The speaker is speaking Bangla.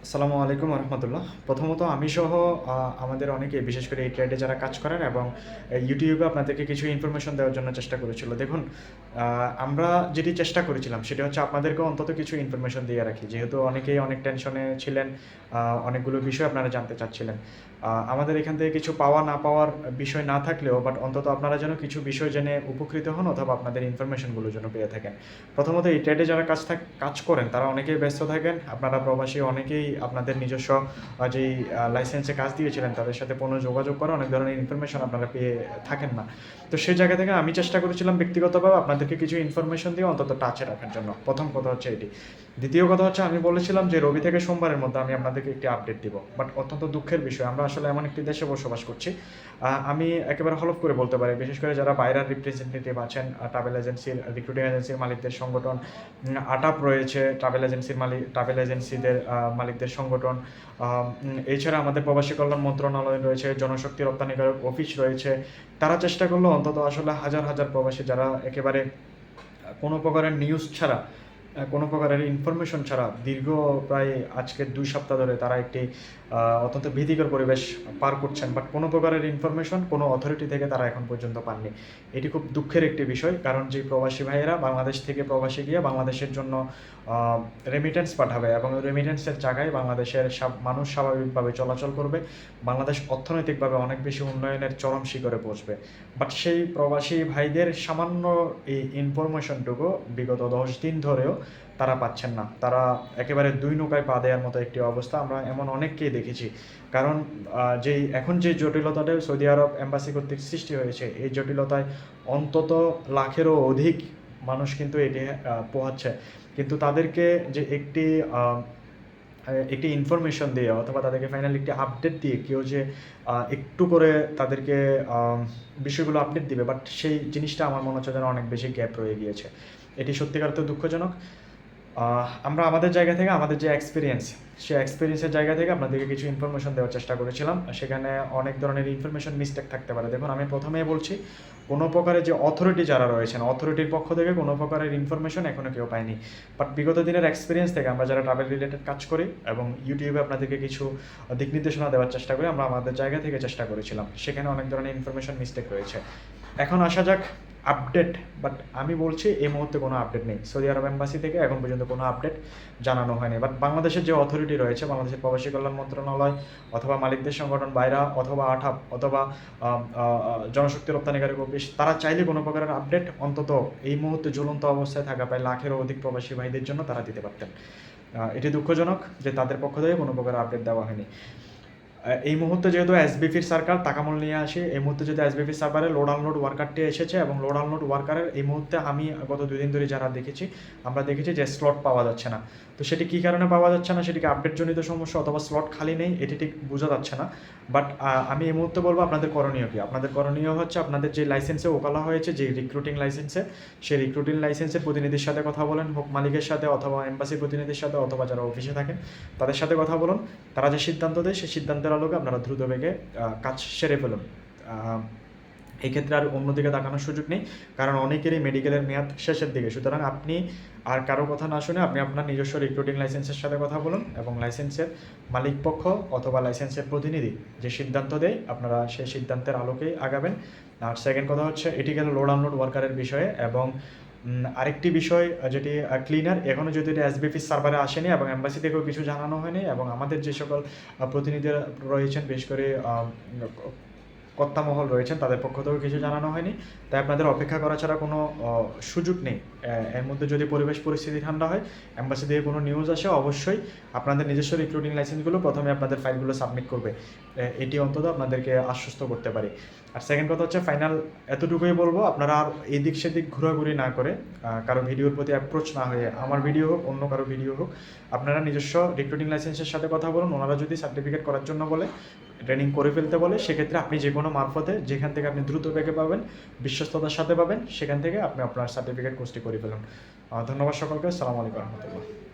আসসালামু আলাইকুম রহমতুল্লাহ। প্রথমত আমি সহ আমাদের অনেকে বিশেষ করে এই ট্রেডে যারা কাজ করেন এবং ইউটিউবে আপনাদেরকে কিছু ইনফরমেশন দেওয়ার জন্য চেষ্টা করেছিল। দেখুন, আমরা যেটি চেষ্টা করেছিলাম সেটি হচ্ছে আপনাদেরকেও অন্তত কিছু ইনফরমেশন দিয়ে রাখি। যেহেতু অনেকেই অনেক টেনশনে ছিলেন, অনেকগুলো বিষয় আপনারা জানতে চাচ্ছিলেন। আমাদের এখান থেকে কিছু পাওয়া না পাওয়ার বিষয় না থাকলেও বাট অন্তত আপনারা যেন কিছু বিষয় জেনে উপকৃত হন অথবা আপনাদের ইনফরমেশনগুলো যেন পেয়ে থাকেন। প্রথমত এই ট্রেডে যারা কাজ করেন তারা অনেকেই ব্যস্ত থাকেন। আপনারা প্রবাসী অনেকেই আপনাদের নিজস্ব যেই লাইসেন্সে কাজ দিয়েছিলেন তাদের সাথে যোগাযোগ করে অনেক ধরনের ইনফরমেশন আপনারা পেয়ে থাকেন না। তো সেই জায়গা থেকে আমি চেষ্টা করেছিলাম ব্যক্তিগতভাবে আপনাদেরকে কিছু ইনফরমেশন দিয়ে অন্তত টাচে রাখার জন্য। প্রথম কথা হচ্ছে এটি। দ্বিতীয় কথা হচ্ছে আমি বলেছিলাম যে রবি থেকে সোমবারের মধ্যে আমি আপনাদেরকে একটি আপডেট দিব। বাট অত্যন্ত দুঃখের বিষয় আমরা আসলে এমন একটি দেশে বসবাস করছি। আমি একেবারে হলফ করে বলতে পারি বিশেষ করে যারা বাইরের রিপ্রেজেন্টেটিভ আছেন, ট্রাভেল এজেন্সির রিক্রুটিং এজেন্সির মালিকদের সংগঠন, আটাপ রয়েছে ট্রাভেল এজেন্সিদের মালিকদের সংগঠন, এছাড়া আমাদের প্রবাসী কল্যাণ মন্ত্রণালয় রয়েছে, জনশক্তি রপ্তানিকারক অফিস রয়েছে। তারা চেষ্টা করলো অন্তত আসলে হাজার হাজার প্রবাসী যারা একেবারে কোনো প্রকারের নিউজ ছাড়া, কোনো প্রকারের ইনফরমেশন ছাড়া দীর্ঘ প্রায় আজকে ২ সপ্তাহ ধরে তারা একটি অত্যন্ত ভীতিকর পরিবেশ পার করছেন। বাট কোনো প্রকারের ইনফরমেশন কোনো অথরিটি থেকে তারা এখন পর্যন্ত পাননি। এটি খুব দুঃখের একটি বিষয়, কারণ যে প্রবাসী ভাইয়েরা বাংলাদেশ থেকে প্রবাসে গিয়ে বাংলাদেশের জন্য রেমিটেন্স পাঠাবে এবং রেমিটেন্সের জায়গায় বাংলাদেশের মানুষ স্বাভাবিকভাবে চলাচল করবে, বাংলাদেশ অর্থনৈতিকভাবে অনেক বেশি উন্নয়নের চরম শিখরে পৌঁছবে। বাট সেই প্রবাসী ভাইদের সামান্য এই ইনফরমেশনটুকু বিগত ১০ দিন ধরেও তারা পাচ্ছেন না। তারা একেবারে ২ নৌকায় পা দেওয়ার মতো একটি অবস্থা আমরা এমন অনেককেই দেখেছি। কারণ এখন যে জটিলতাটা সৌদি আরব এম্বাসি কর্তৃক সৃষ্টি হয়েছে, এই জটিলতায় অন্তত লাখেরও অধিক মানুষ কিন্তু এটি পোহাচ্ছে। কিন্তু তাদেরকে যে একটি ইনফরমেশন দিয়ে অথবা তাদেরকে ফাইনালি একটি আপডেট দিয়ে কেউ যে একটু করে তাদেরকে বিষয়গুলো আপডেট দিবে, বাট সেই জিনিসটা আমার মনে হচ্ছে যেন অনেক বেশি গ্যাপ রয়ে গিয়েছে। এটি সত্যিকার তো দুঃখজনক। আমরা আমাদের জায়গা থেকে আমাদের যে এক্সপিরিয়েন্স, সেই এক্সপিরিয়েন্সের জায়গা থেকে আপনাদেরকে কিছু ইনফরমেশন দেওয়ার চেষ্টা করেছিলাম। সেখানে অনেক ধরনের ইনফরমেশন মিস্টেক থাকতে পারে। দেখুন, আমি প্রথমেই বলছি, কোনো প্রকারের যে অথরিটি যারা রয়েছেন, অথরিটির পক্ষ থেকে কোনো প্রকারের ইনফরমেশন এখনও কেউ পায়নি। বাট বিগত দিনের এক্সপিরিয়েন্স থেকে আমরা যারা ট্রাভেল রিলেটেড কাজ করি এবং ইউটিউবে আপনাদেরকে কিছু দিক নির্দেশনা দেওয়ার চেষ্টা করি, আমরা আমাদের জায়গা থেকে চেষ্টা করেছিলাম। সেখানে অনেক ধরনের ইনফরমেশন মিস্টেক রয়েছে। এখন আসা যাক আপডেট। বাট আমি বলছি এই মুহূর্তে কোনো আপডেট নেই। সৌদি আরব এম্বাসি থেকে এখন পর্যন্ত কোনো আপডেট জানানো হয়নি। বাট বাংলাদেশের যে অথরিটি রয়েছে, বাংলাদেশের প্রবাসী কল্যাণ মন্ত্রণালয় অথবা মালিকদের সংগঠন বাইরা অথবা আঠাপ অথবা জনশক্তি রপ্তানিকারক অফিস, তারা চাইলে কোনো প্রকারের আপডেট অন্তত এই মুহূর্তে ঝুলন্ত অবস্থায় থাকা প্রায় লাখেরও অধিক প্রবাসী ভাইদের জন্য তারা দিতে পারতেন। এটি দুঃখজনক যে তাদের পক্ষ থেকে কোনো প্রকার আপডেট দেওয়া হয়নি। এই মুহূর্তে যেহেতু এসবিপির সার্কার তাকামল নিয়ে আসি, এই মুহূর্তে যেহেতু এসবিপির সার্ভারে লোড আনলোড ওয়ার্কারটি এসেছে এবং লোড আনলোড ওয়ার্কারের এই মুহূর্তে আমি গত ২ দিন ধরে যারা আমরা দেখেছি যে স্লট পাওয়া যাচ্ছে না। তো সেটি কী কারণে পাওয়া যাচ্ছে না, সেটিকে আপডেটজনিত সমস্যা অথবা স্লট খালি নেই, এটি ঠিক বোঝা যাচ্ছে না। বাট আমি এই মুহূর্তে বলবো আপনাদের করণীয় কী। আপনাদের করণীয় হচ্ছে আপনাদের যে লাইসেন্সে ওকালা হয়েছে, যে রিক্রুটিং লাইসেন্সে, সেই রিক্রুটিং লাইসেন্সের প্রতিনিধির সাথে কথা বলেন, হোক মালিকের সাথে অথবা এম্বাসির প্রতিনিধির সাথে অথবা যারা অফিসে থাকেন তাদের সাথে কথা বলুন। তারা যে সিদ্ধান্ত দেয় সেই সিদ্ধান্তের আলোকে আপনারা দ্রুত বেগে কাজ সেরে ফেলুন। এই ক্ষেত্রে আর অন্যদিকে তাকানোর সুযোগ নেই, কারণ অনেকেরই মেডিকেলের মেয়াদ শেষের দিকে। সুতরাং আপনি আর কারো কথা না শুনে আপনি আপনার নিজস্ব রিক্রুটিং লাইসেন্সের সাথে কথা বলুন এবং লাইসেন্সের মালিক পক্ষ অথবা লাইসেন্সের প্রতিনিধি যে সিদ্ধান্ত দেয় আপনারা সেই সিদ্ধান্তের আলোকেই আগাবেন। আর সেকেন্ড কথা হচ্ছে, এটি গেল লোড আনলোড ওয়ার্কারের বিষয়ে। এবং আরেকটি বিষয় যেটি ক্লিনার, এখনও যদি এটা এসবিপি সার্ভারে আসেনি এবং এম্বাসি থেকেও কিছু জানানো হয়নি এবং আমাদের যে সকল প্রতিনিধিরা রয়েছেন, বিশেষ করে কর্তামহল রয়েছেন, তাদের পক্ষ থেকেও কিছু জানানো হয়নি। তাই আপনাদের অপেক্ষা করা ছাড়া কোনো সুযোগ নেই। এর মধ্যে যদি পরিবেশ পরিস্থিতি ঠান্ডা হয়, এম্বাসি থেকে কোনো নিউজ আসে, অবশ্যই আপনাদের নিজস্ব রিক্রুটিং লাইসেন্সগুলো প্রথমে আপনাদের ফাইলগুলো সাবমিট করবে। এটি অন্তত আপনাদেরকে আশ্বস্ত করতে পারি। আর সেকেন্ড কথা হচ্ছে, ফাইনাল এতটুকুই বলবো, আপনারা আর এদিক সেদিক ঘোরাঘুরি না করে, কারো ভিডিওর প্রতি অ্যাপ্রোচ না হয়ে, আমার ভিডিও হোক অন্য কারো ভিডিও হোক, আপনারা নিজস্ব রিক্রুটিং লাইসেন্সের সাথে কথা বলুন। ওনারা যদি সার্টিফিকেট করার জন্য বলে, ট্রেনিং করে ফেলতে বলে, সেক্ষেত্রে আপনি যে কোনো মারফতে যেখান থেকে আপনি দ্রুত বেগে পাবেন, বিশ্বস্ততার সাথে পাবেন, সেখান থেকে আপনি আপনার সার্টিফিকেট কোর্সটি করে ফেলুন। ধন্যবাদ সকলকে। আসসালামু আলাইকুম রহমতুল্লাহ।